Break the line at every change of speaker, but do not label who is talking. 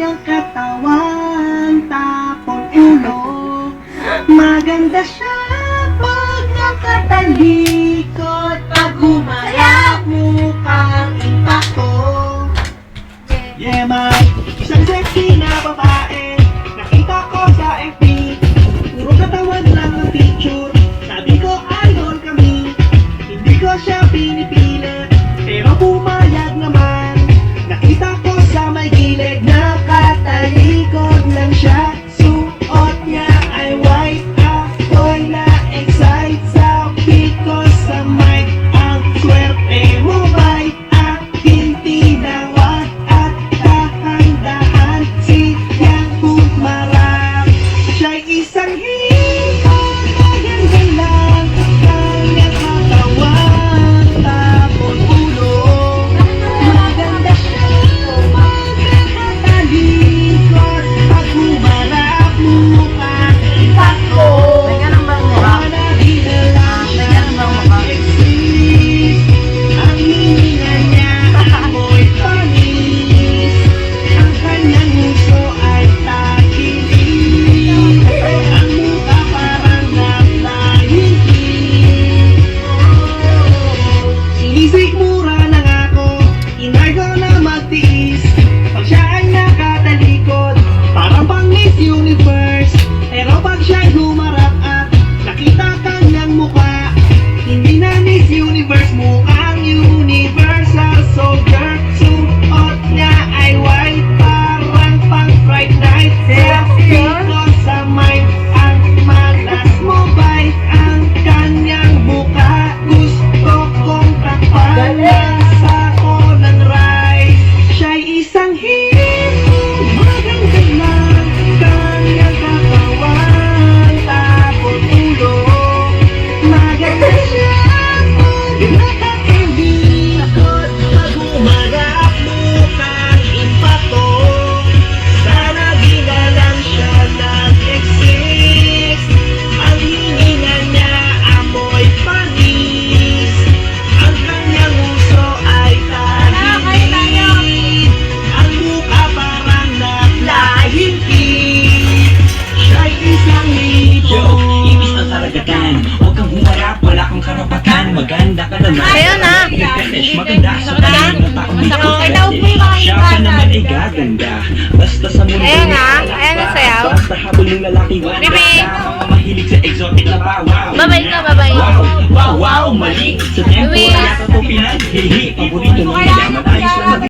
kanyang katawan, tapong ulo. Maganda siya pag nakatalikod, pag humarap mukhang impacto. Yeah, may isang sexy na babae, nakita ko sa FB. Puro katawan lang ang picture, sabi ko idol kami. Hindi ko siya pinipilit, pero pumayag naman. Nakita ko sa may gilid, nakatalikod lang siya. Suot niya ay white, ako'y na-excite. Sabi ko sa mic, ang swerte mo ba'y aking tinawag? At dahan-dahan siyang humarap. Siya'y isang hipag, maganda lang kanyang katawan, tapos ulo. Maganda siya pag nakatalikod, pag humarap mukhang impacto.
May ganun bang mukha?
Hanapin na lang
May
siya
ganun bang mukha?
mag-exist. Ang hininga niya amoy panis, ang kanyang nguso ay takilig, ang mukha parang na-flying kiss. Sinisig mura na nga ako, inay ko na magtiis. Pag siya ay nakatalikod, parang pang Miss Universe. Pero pag siya'y humarap at nakita kanyang mukha, hindi na Miss Universe, mukhang universal soldier. Suot niya ay white, parang pang Fright Night. Sabi ko sa mind, ang malas mo ba'y ang kanyang mukha? Gusto kong takpan ng sako ng rice. Siya'y isang hit, maganda lang kanyang katawan, tapos ulo. Maganda siya pag nakatalikod, pag humarap mukhang impacto. Sana di na lang siya nag-exist. Ang hininga niya amoy panis, ang kanyang uso ay tahilig, ang mukha parang na-flying kiss. Siya'y isang
Yo,
hipon.
ibis ang karagatan. Huwag kang humarap, wala kang karapatan. Maganda ka naman.
Ayun na.
Nagkatesh, maganda sa tingin ng taong dito.
Masakit daw po yung mga
Siya pa naman ay gaganda. Basta sa mundo
Ayun na.
niya,
Ayun na sayaw.
basta habol ng lalaki, wala
Bibi.
ka. Mga mahilig sa exotic na bawaw.
Babay ka, babay.
Wow, wow, wow, mali. Sa tempo,
Bibi.
wala ka to pinaghihi. Paborito ng mayaman